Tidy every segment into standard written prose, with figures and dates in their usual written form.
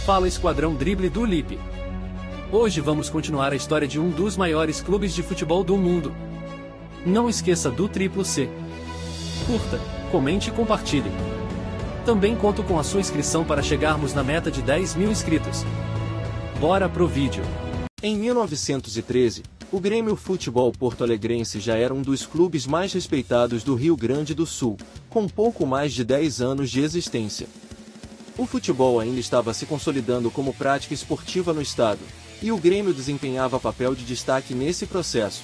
Fala Esquadrão Drible do Lip. Hoje vamos continuar a história de um dos maiores clubes de futebol do mundo. Não esqueça do Triplo C. Curta, comente e compartilhe. Também conto com a sua inscrição para chegarmos na meta de 10 mil inscritos. Bora pro vídeo. Em 1913, o Grêmio Futebol Porto-Alegrense já era um dos clubes mais respeitados do Rio Grande do Sul, com pouco mais de 10 anos de existência. O futebol ainda estava se consolidando como prática esportiva no estado, e o Grêmio desempenhava papel de destaque nesse processo.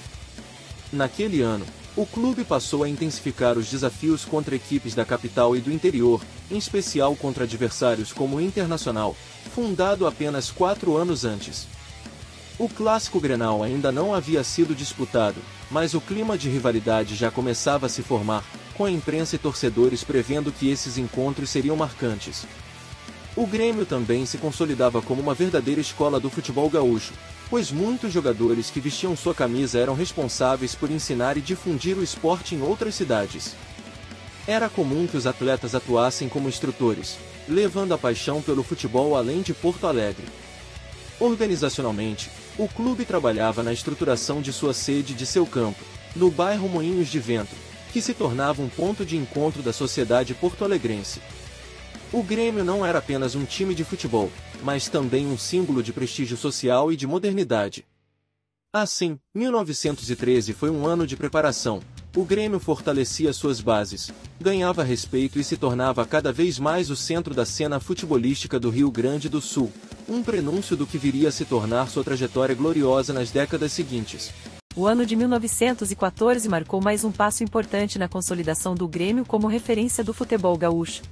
Naquele ano, o clube passou a intensificar os desafios contra equipes da capital e do interior, em especial contra adversários como o Internacional, fundado apenas 4 anos antes. O clássico Grenal ainda não havia sido disputado, mas o clima de rivalidade já começava a se formar, com a imprensa e torcedores prevendo que esses encontros seriam marcantes. O Grêmio também se consolidava como uma verdadeira escola do futebol gaúcho, pois muitos jogadores que vestiam sua camisa eram responsáveis por ensinar e difundir o esporte em outras cidades. Era comum que os atletas atuassem como instrutores, levando a paixão pelo futebol além de Porto Alegre. Organizacionalmente, o clube trabalhava na estruturação de sua sede de seu campo, no bairro Moinhos de Vento, que se tornava um ponto de encontro da sociedade porto-alegrense. O Grêmio não era apenas um time de futebol, mas também um símbolo de prestígio social e de modernidade. Assim, 1913 foi um ano de preparação. O Grêmio fortalecia suas bases, ganhava respeito e se tornava cada vez mais o centro da cena futebolística do Rio Grande do Sul, um prenúncio do que viria a se tornar sua trajetória gloriosa nas décadas seguintes. O ano de 1914 marcou mais um passo importante na consolidação do Grêmio como referência do futebol gaúcho.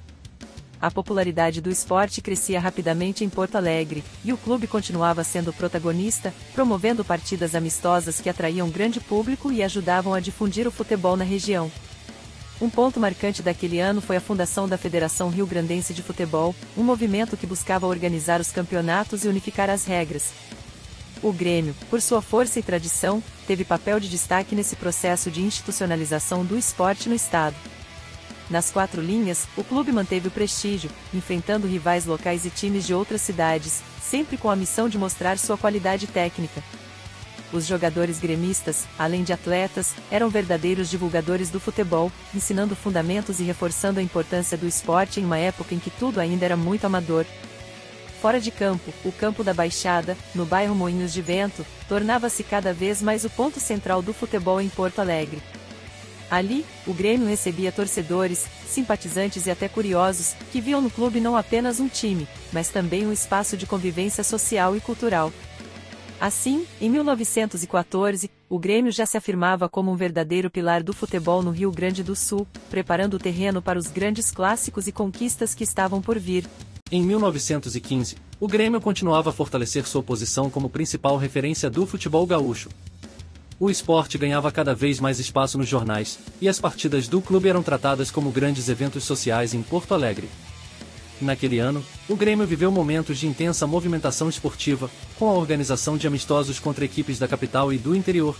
A popularidade do esporte crescia rapidamente em Porto Alegre, e o clube continuava sendo protagonista, promovendo partidas amistosas que atraíam grande público e ajudavam a difundir o futebol na região. Um ponto marcante daquele ano foi a fundação da Federação Rio-Grandense de Futebol, um movimento que buscava organizar os campeonatos e unificar as regras. O Grêmio, por sua força e tradição, teve papel de destaque nesse processo de institucionalização do esporte no estado. Nas 4 linhas, o clube manteve o prestígio, enfrentando rivais locais e times de outras cidades, sempre com a missão de mostrar sua qualidade técnica. Os jogadores gremistas, além de atletas, eram verdadeiros divulgadores do futebol, ensinando fundamentos e reforçando a importância do esporte em uma época em que tudo ainda era muito amador. Fora de campo, o campo da Baixada, no bairro Moinhos de Vento, tornava-se cada vez mais o ponto central do futebol em Porto Alegre. Ali, o Grêmio recebia torcedores, simpatizantes e até curiosos, que viam no clube não apenas um time, mas também um espaço de convivência social e cultural. Assim, em 1914, o Grêmio já se afirmava como um verdadeiro pilar do futebol no Rio Grande do Sul, preparando o terreno para os grandes clássicos e conquistas que estavam por vir. Em 1915, o Grêmio continuava a fortalecer sua posição como principal referência do futebol gaúcho. O esporte ganhava cada vez mais espaço nos jornais, e as partidas do clube eram tratadas como grandes eventos sociais em Porto Alegre. Naquele ano, o Grêmio viveu momentos de intensa movimentação esportiva, com a organização de amistosos contra equipes da capital e do interior.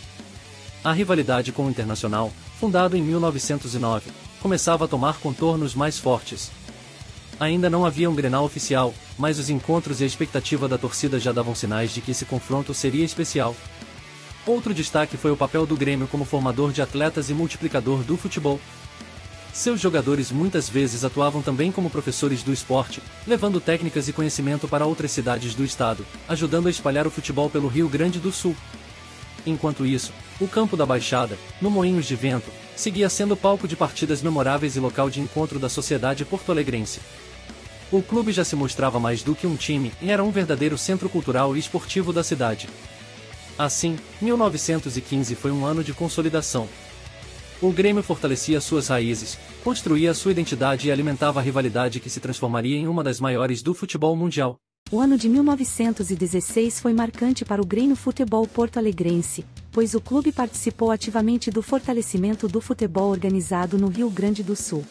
A rivalidade com o Internacional, fundado em 1909, começava a tomar contornos mais fortes. Ainda não havia um Grenal oficial, mas os encontros e a expectativa da torcida já davam sinais de que esse confronto seria especial. Outro destaque foi o papel do Grêmio como formador de atletas e multiplicador do futebol. Seus jogadores muitas vezes atuavam também como professores do esporte, levando técnicas e conhecimento para outras cidades do estado, ajudando a espalhar o futebol pelo Rio Grande do Sul. Enquanto isso, o campo da Baixada, no Moinhos de Vento, seguia sendo palco de partidas memoráveis e local de encontro da sociedade porto-alegrense. O clube já se mostrava mais do que um time e era um verdadeiro centro cultural e esportivo da cidade. Assim, 1915 foi um ano de consolidação. O Grêmio fortalecia suas raízes, construía sua identidade e alimentava a rivalidade que se transformaria em uma das maiores do futebol mundial. O ano de 1916 foi marcante para o Grêmio Futebol Porto-Alegrense, pois o clube participou ativamente do fortalecimento do futebol organizado no Rio Grande do Sul.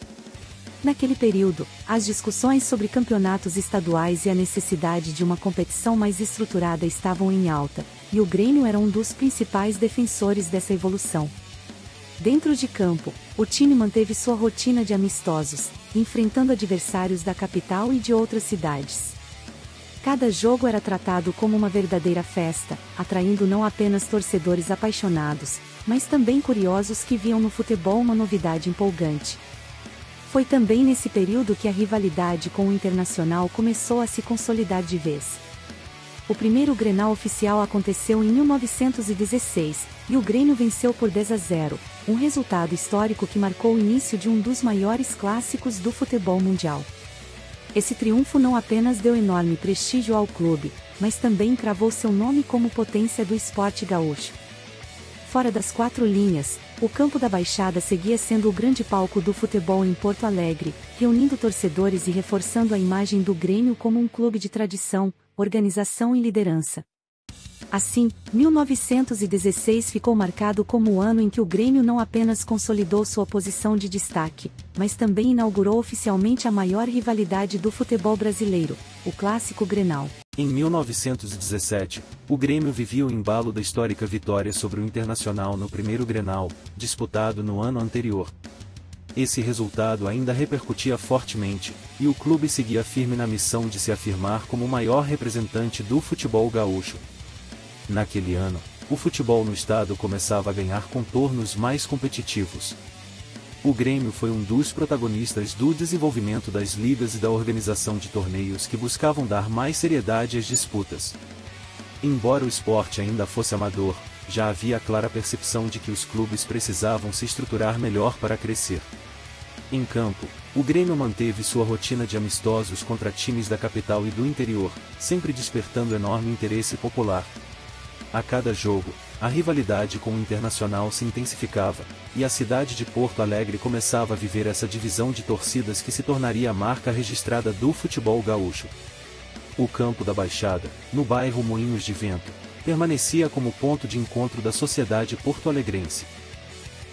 Naquele período, as discussões sobre campeonatos estaduais e a necessidade de uma competição mais estruturada estavam em alta, e o Grêmio era um dos principais defensores dessa evolução. Dentro de campo, o time manteve sua rotina de amistosos, enfrentando adversários da capital e de outras cidades. Cada jogo era tratado como uma verdadeira festa, atraindo não apenas torcedores apaixonados, mas também curiosos que viam no futebol uma novidade empolgante. Foi também nesse período que a rivalidade com o Internacional começou a se consolidar de vez. O primeiro Grenal oficial aconteceu em 1916, e o Grêmio venceu por 10-0, um resultado histórico que marcou o início de um dos maiores clássicos do futebol mundial. Esse triunfo não apenas deu enorme prestígio ao clube, mas também cravou seu nome como potência do esporte gaúcho. Fora das quatro linhas, o campo da Baixada seguia sendo o grande palco do futebol em Porto Alegre, reunindo torcedores e reforçando a imagem do Grêmio como um clube de tradição, organização e liderança. Assim, 1916 ficou marcado como o ano em que o Grêmio não apenas consolidou sua posição de destaque, mas também inaugurou oficialmente a maior rivalidade do futebol brasileiro, o Clássico Grenal. Em 1917, o Grêmio vivia o embalo da histórica vitória sobre o Internacional no primeiro Grenal, disputado no ano anterior. Esse resultado ainda repercutia fortemente, e o clube seguia firme na missão de se afirmar como o maior representante do futebol gaúcho. Naquele ano, o futebol no estado começava a ganhar contornos mais competitivos. O Grêmio foi um dos protagonistas do desenvolvimento das ligas e da organização de torneios que buscavam dar mais seriedade às disputas. Embora o esporte ainda fosse amador, já havia a clara percepção de que os clubes precisavam se estruturar melhor para crescer. Em campo, o Grêmio manteve sua rotina de amistosos contra times da capital e do interior, sempre despertando enorme interesse popular. A cada jogo, a rivalidade com o Internacional se intensificava, e a cidade de Porto Alegre começava a viver essa divisão de torcidas que se tornaria a marca registrada do futebol gaúcho. O campo da Baixada, no bairro Moinhos de Vento, permanecia como ponto de encontro da sociedade porto-alegrense.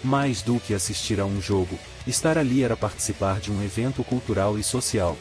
Mais do que assistir a um jogo, estar ali era participar de um evento cultural e social.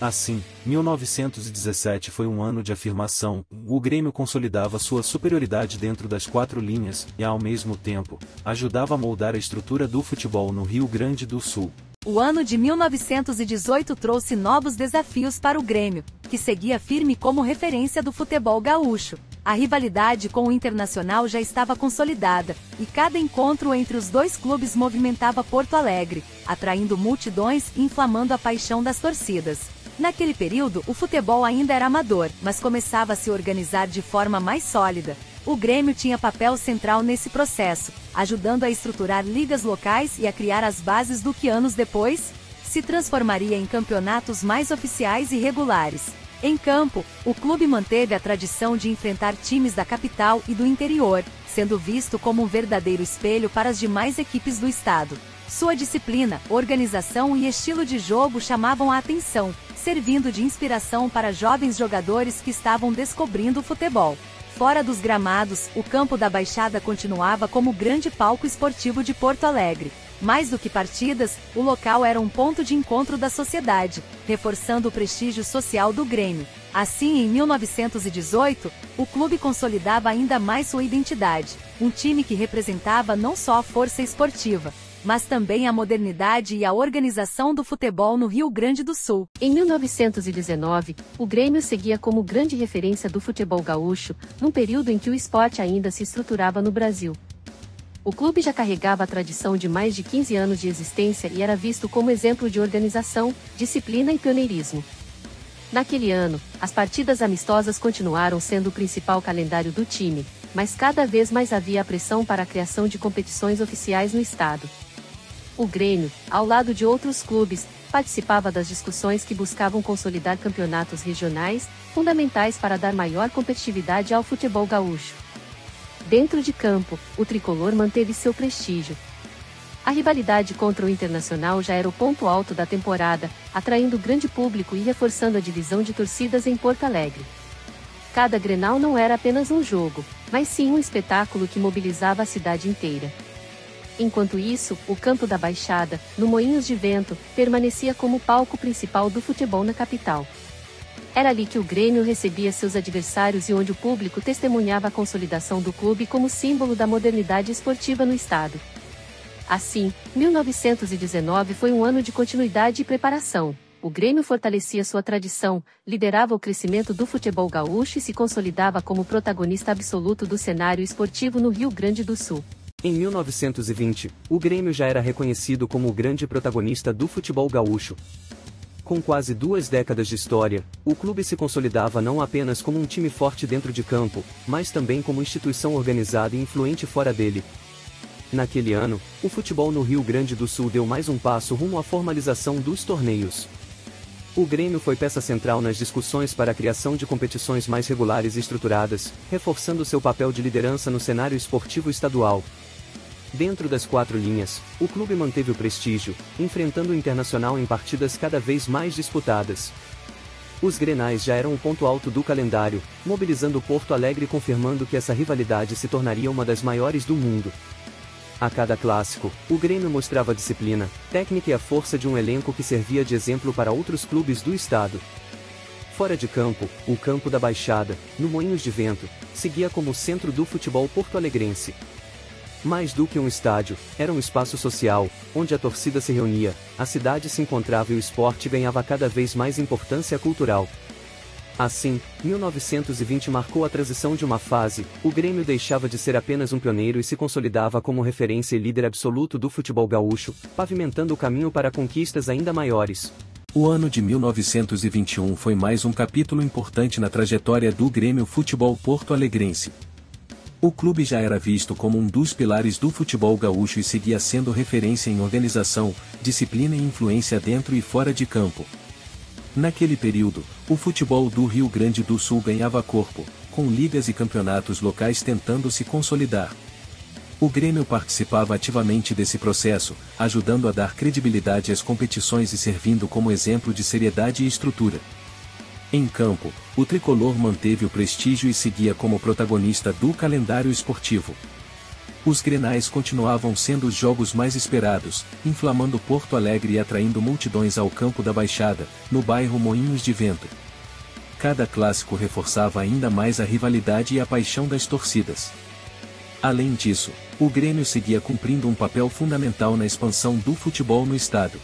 Assim, 1917 foi um ano de afirmação. O Grêmio consolidava sua superioridade dentro das quatro linhas e, ao mesmo tempo, ajudava a moldar a estrutura do futebol no Rio Grande do Sul. O ano de 1918 trouxe novos desafios para o Grêmio, que seguia firme como referência do futebol gaúcho. A rivalidade com o Internacional já estava consolidada, e cada encontro entre os dois clubes movimentava Porto Alegre, atraindo multidões e inflamando a paixão das torcidas. Naquele período, o futebol ainda era amador, mas começava a se organizar de forma mais sólida. O Grêmio tinha papel central nesse processo, ajudando a estruturar ligas locais e a criar as bases do que anos depois se transformaria em campeonatos mais oficiais e regulares. Em campo, o clube manteve a tradição de enfrentar times da capital e do interior, sendo visto como um verdadeiro espelho para as demais equipes do estado. Sua disciplina, organização e estilo de jogo chamavam a atenção, servindo de inspiração para jovens jogadores que estavam descobrindo o futebol. Fora dos gramados, o campo da Baixada continuava como o grande palco esportivo de Porto Alegre. Mais do que partidas, o local era um ponto de encontro da sociedade, reforçando o prestígio social do Grêmio. Assim, em 1918, o clube consolidava ainda mais sua identidade, um time que representava não só a força esportiva, mas também a modernidade e a organização do futebol no Rio Grande do Sul. Em 1919, o Grêmio seguia como grande referência do futebol gaúcho, num período em que o esporte ainda se estruturava no Brasil. O clube já carregava a tradição de mais de 15 anos de existência e era visto como exemplo de organização, disciplina e pioneirismo. Naquele ano, as partidas amistosas continuaram sendo o principal calendário do time, mas cada vez mais havia a pressão para a criação de competições oficiais no estado. O Grêmio, ao lado de outros clubes, participava das discussões que buscavam consolidar campeonatos regionais, fundamentais para dar maior competitividade ao futebol gaúcho. Dentro de campo, o tricolor manteve seu prestígio. A rivalidade contra o Internacional já era o ponto alto da temporada, atraindo grande público e reforçando a divisão de torcidas em Porto Alegre. Cada Grenal não era apenas um jogo, mas sim um espetáculo que mobilizava a cidade inteira. Enquanto isso, o campo da Baixada, no Moinhos de Vento, permanecia como o palco principal do futebol na capital. Era ali que o Grêmio recebia seus adversários e onde o público testemunhava a consolidação do clube como símbolo da modernidade esportiva no estado. Assim, 1919 foi um ano de continuidade e preparação. o Grêmio fortalecia sua tradição, liderava o crescimento do futebol gaúcho e se consolidava como protagonista absoluto do cenário esportivo no Rio Grande do Sul. Em 1920, o Grêmio já era reconhecido como o grande protagonista do futebol gaúcho. Com quase 2 décadas de história, o clube se consolidava não apenas como um time forte dentro de campo, mas também como instituição organizada e influente fora dele. Naquele ano, o futebol no Rio Grande do Sul deu mais um passo rumo à formalização dos torneios. O Grêmio foi peça central nas discussões para a criação de competições mais regulares e estruturadas, reforçando seu papel de liderança no cenário esportivo estadual. Dentro das 4 linhas, o clube manteve o prestígio, enfrentando o Internacional em partidas cada vez mais disputadas. Os Grenais já eram o ponto alto do calendário, mobilizando Porto Alegre e confirmando que essa rivalidade se tornaria uma das maiores do mundo. A cada clássico, o Grêmio mostrava disciplina, técnica e a força de um elenco que servia de exemplo para outros clubes do estado. Fora de campo, o campo da Baixada, no Moinhos de Vento, seguia como o centro do futebol porto-alegrense. Mais do que um estádio, era um espaço social, onde a torcida se reunia, a cidade se encontrava e o esporte ganhava cada vez mais importância cultural. Assim, 1920 marcou a transição de uma fase, o Grêmio deixava de ser apenas um pioneiro e se consolidava como referência e líder absoluto do futebol gaúcho, pavimentando o caminho para conquistas ainda maiores. O ano de 1921 foi mais um capítulo importante na trajetória do Grêmio Futebol Porto-Alegrense. O clube já era visto como um dos pilares do futebol gaúcho e seguia sendo referência em organização, disciplina e influência dentro e fora de campo. Naquele período, o futebol do Rio Grande do Sul ganhava corpo, com ligas e campeonatos locais tentando se consolidar. O Grêmio participava ativamente desse processo, ajudando a dar credibilidade às competições e servindo como exemplo de seriedade e estrutura. Em campo, o tricolor manteve o prestígio e seguia como protagonista do calendário esportivo. Os Grenais continuavam sendo os jogos mais esperados, inflamando Porto Alegre e atraindo multidões ao campo da Baixada, no bairro Moinhos de Vento. Cada clássico reforçava ainda mais a rivalidade e a paixão das torcidas. Além disso, o Grêmio seguia cumprindo um papel fundamental na expansão do futebol no estado.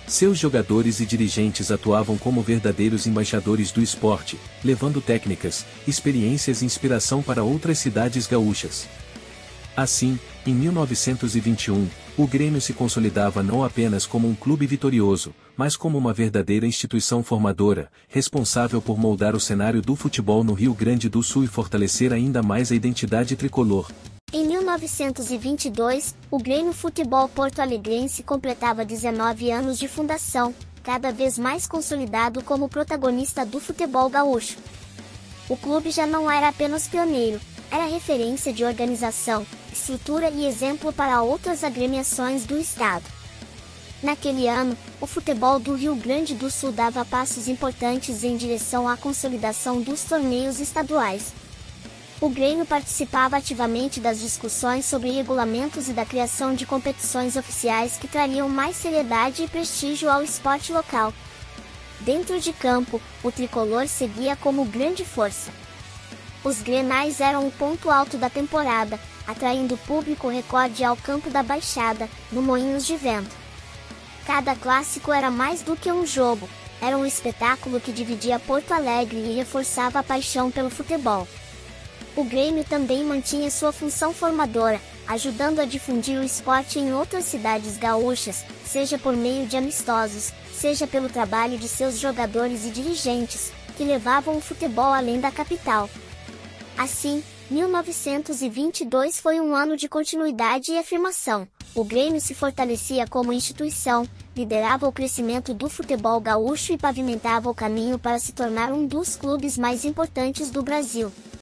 Seus jogadores e dirigentes atuavam como verdadeiros embaixadores do esporte, levando técnicas, experiências e inspiração para outras cidades gaúchas. Assim, em 1921, o Grêmio se consolidava não apenas como um clube vitorioso, mas como uma verdadeira instituição formadora, responsável por moldar o cenário do futebol no Rio Grande do Sul e fortalecer ainda mais a identidade tricolor. Em 1922, o Grêmio Futebol Porto-Alegrense completava 19 anos de fundação, cada vez mais consolidado como protagonista do futebol gaúcho. O clube já não era apenas pioneiro, era referência de organização, estrutura e exemplo para outras agremiações do estado. Naquele ano, o futebol do Rio Grande do Sul dava passos importantes em direção à consolidação dos torneios estaduais. O Grêmio participava ativamente das discussões sobre regulamentos e da criação de competições oficiais que trariam mais seriedade e prestígio ao esporte local. Dentro de campo, o tricolor seguia como grande força. Os Grenais eram o ponto alto da temporada, atraindo público recorde ao campo da Baixada, no Moinhos de Vento. Cada clássico era mais do que um jogo, era um espetáculo que dividia Porto Alegre e reforçava a paixão pelo futebol. O Grêmio também mantinha sua função formadora, ajudando a difundir o esporte em outras cidades gaúchas, seja por meio de amistosos, seja pelo trabalho de seus jogadores e dirigentes, que levavam o futebol além da capital. Assim, 1922 foi um ano de continuidade e afirmação. O Grêmio se fortalecia como instituição, liderava o crescimento do futebol gaúcho e pavimentava o caminho para se tornar um dos clubes mais importantes do Brasil.